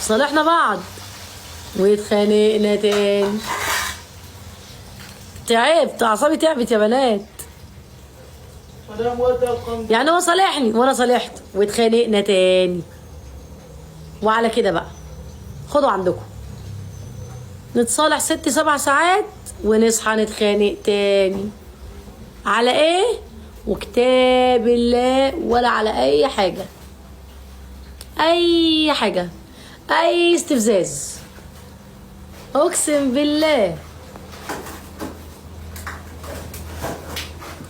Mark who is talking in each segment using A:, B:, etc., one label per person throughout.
A: صالحنا بعض واتخانقنا تاني. تعبت، اعصابي تعبت يا بنات. يعني هو صالحني وانا صالحت واتخانقنا تاني. وعلى كده بقى خدوا عندكم، نتصالح 6 7 ساعات ونصحى نتخانق تاني. على ايه؟ وكتاب الله ولا على اي حاجة، اي حاجة، اي استفزاز، اقسم بالله.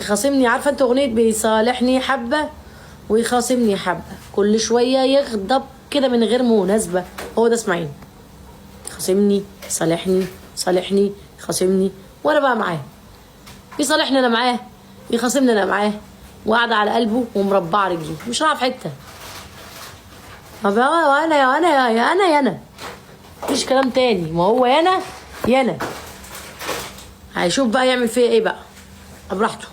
A: يخاصمني، عارفه انت اغنيه بيصالحني حبه ويخاصمني حبه، كل شويه يغضب كده من غير مناسبه. هو ده اسماعيل، يخاصمني صالحني صالحني يخاصمني وانا بقى معاه، يصالحني انا معاه يخاصمني انا معاه، وقاعده على قلبه ومربعه رجلي مش رايحه في حته. طب انا يا انا يا انا يا انا، مفيش كلام تاني، ما هو يا انا يا انا. هيشوف بقى يعمل فيا ايه بقى براحته.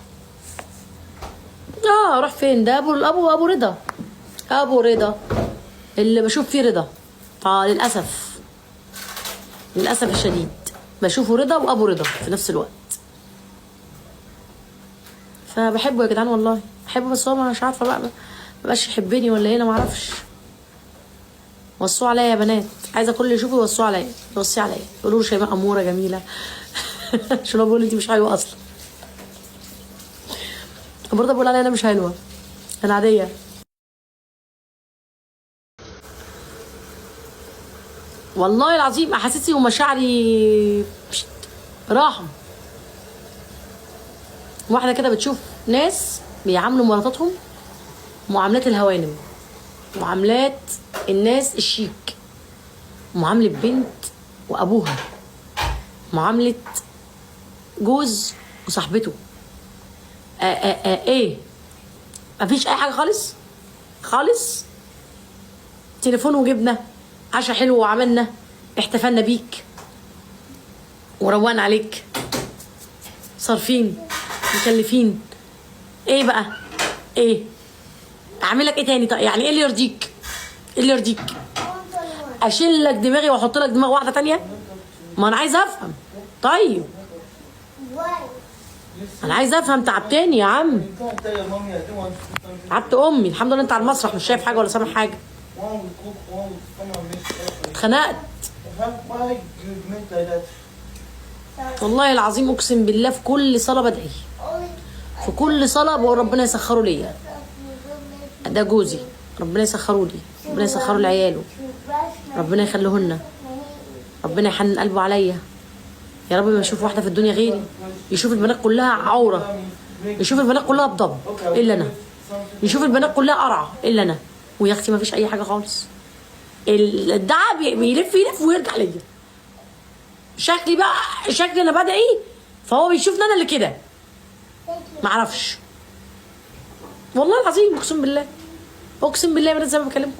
A: اروح فين؟ ده ابو رضا، ابو رضا اللي بشوف فيه رضا. للاسف، للاسف الشديد بشوفه رضا وابو رضا في نفس الوقت. فبحبه يا جدعان والله بحبه، بس هو مش عارفه بقى مبقاش يحبني ولا ايه، انا معرفش. وصوا عليا يا بنات، عايزه كل اللي يشوفه يوصوا عليا، يوصي عليا، يقولوا له شيماء اموره جميله. عشان هو بيقول انت مش حلوه اصلا. برضه بقول عليا انا مش حلوه، انا عاديه. والله العظيم احاسيسي ومشاعري راحه. واحده كده بتشوف ناس بيعاملوا مراتاتهم معاملات الهوانم، معاملات الناس الشيك، معامله بنت وابوها، معامله جوز وصاحبته. ايه، مفيش اي حاجه خالص خالص. تليفون وجبنا، عشا حلو وعملنا، احتفلنا بيك وروقنا عليك، صارفين مكلفين. ايه بقى؟ ايه اعمل لك ايه تاني؟ طيب يعني ايه اللي يرضيك؟ ايه اللي يرضيك؟ اشيل لك دماغي واحط لك دماغ واحده تانية؟ ما انا عايزه افهم. طيب انا عايزه افهم، تعبتني يا عم. تعبت امي. الحمد لله انت على المسرح مش شايف حاجه ولا سامع حاجه. اتخنقت والله العظيم، اقسم بالله في كل صلاه بدعي، في كل صلاه بقول ربنا يسخره ليا. ده جوزي، ربنا يسخره لي، ربنا يسخره لعياله، ربنا يخليهن، ربنا يحنن قلبه عليا يا رب. ما يشوف واحده في الدنيا غيري، يشوف البنات كلها عوره، يشوف البنات كلها بضب الا انا، يشوف البنات كلها قرعه الا انا. ويا اختي ما فيش اي حاجه خالص. الدعاء بيلف يلف ويرجع ليا. شكلي بقى، شكلي انا بدعي فهو بيشوفني انا اللي كده، معرفش والله العظيم، اقسم بالله، اقسم بالله يا بنات زي ما بكلمكم.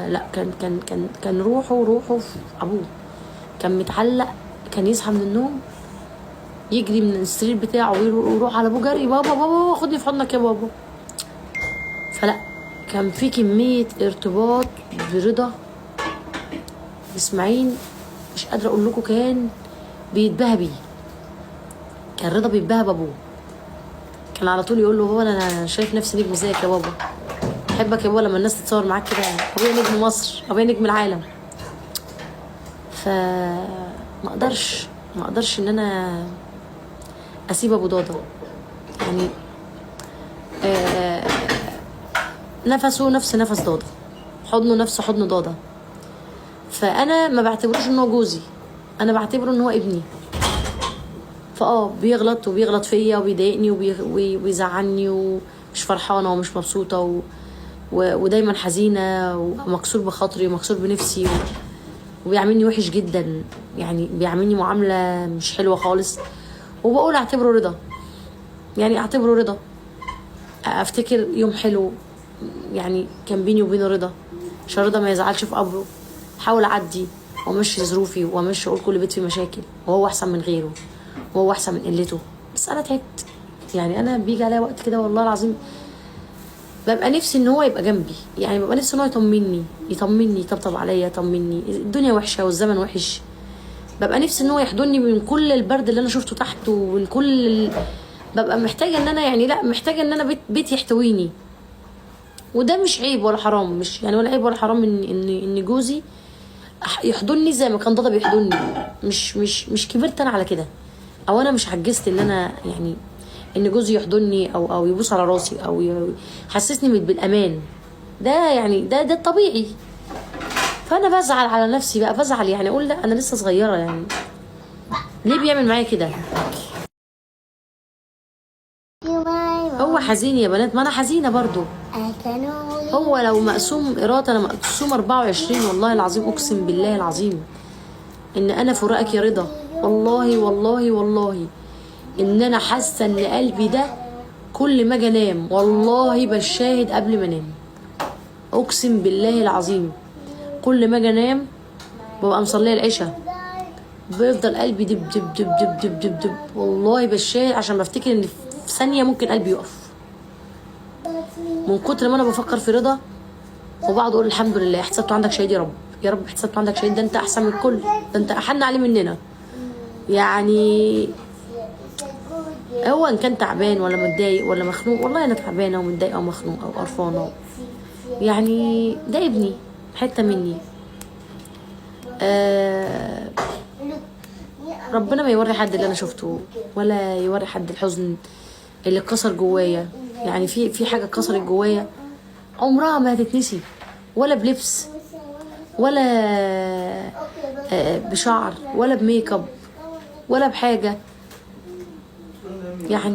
A: لا كان روحه في ابوه، كان متعلق، كان يصحى من النوم يجري من السرير بتاعه ويروح على ابوه جري، بابا بابا خدني في حضنك يا بابا. فلا، كان في كميه ارتباط برضا اسماعيل مش قادره اقول لكم. كان بيتباهى بيه، كان رضا بيتباهى بابوه. كان على طول يقول له هو انا شايف نفسي نجم زيك يا بابا، بحبك يا بابا لما الناس تتصور معاك كده، ابويا نجم مصر، ابويا نجم العالم. ما اقدرش ان انا اسيب ابو ضاضه. يعني نفسه نفس نفس ضاضه، حضنه نفس حضن ضاضه. فانا ما بعتبروش ان هو جوزي، انا بعتبره ان هو ابني. بيغلط فيا وبيضايقني وبيزعلني ومش فرحانه ومش مبسوطه ودايما حزينه ومكسور بخاطري ومكسور بنفسي وبيعملني وحش جدا، يعني بيعملني معامله مش حلوه خالص. وبقول اعتبره رضا، يعني اعتبره رضا. افتكر يوم حلو يعني كان بيني وبينه رضا، عشان رضا ما يزعلش في قبره. احاول اعدي وامشي ظروفي وامشي اقول كل بيت فيه مشاكل، وهو احسن من غيره وهو احسن من قلته. بس انا تعبت، يعني انا بيجي عليا وقت كده والله العظيم ببقى نفسي ان هو يبقى جنبي، يعني ببقى نفسي ان هو يطمني يطبطب عليا، يطمني. الدنيا وحشه والزمن وحش، ببقى نفسي ان هو يحضني من كل البرد اللي انا شفته تحت، ومن كل ببقى محتاجه ان انا يعني، لا محتاجه ان انا بيت يحتويني. وده مش عيب ولا حرام، مش يعني ولا عيب ولا حرام ان جوزي يحضني زي ما كان دادا بيحضني. مش كبرت انا على كده، او انا مش عجزت ان انا يعني ان جوزي يحضني او يبوس على راسي او يحسسني بالامان. ده يعني ده الطبيعي. فانا بزعل على نفسي بقى، بزعل يعني اقول لا انا لسه صغيره، يعني ليه بيعمل معايا كده؟ هو حزين يا بنات، ما انا حزينه برضو. هو لو مقسوم ايراد انا مقسوم 24، والله العظيم اقسم بالله العظيم ان انا فراقك يا رضا. والله والله والله ان انا حاسه ان قلبي ده كل ما اجي انام والله بالشاهد قبل ما انام، اقسم بالله العظيم كل ما اجي انام ببقى مصليه العشاء بيفضل قلبي دب دب دب دب دب دب دب، والله بالشاهد، عشان بفتكر ان في ثانيه ممكن قلبي يقف من كتر ما انا بفكر في رضا. وبقعد اقول الحمد لله احتسبته عندك شهيد، يا رب يا رب احتسبته عندك شهيد، ده انت احسن من الكل، ده انت احن عليه مننا. يعني هو ان كان تعبان ولا متضايق ولا مخنوق، والله انا تعبانه ومتضايقه ومخنوقه وقرفانه، يعني ده ابني حته مني. ربنا ما يوري حد اللي انا شفته، ولا يوري حد الحزن اللي اتكسر جوايا. يعني في حاجه اتكسرت جوايا عمرها ما هتتنسي، ولا بلبس ولا بشعر ولا بميك اب ولا بحاجه. يعني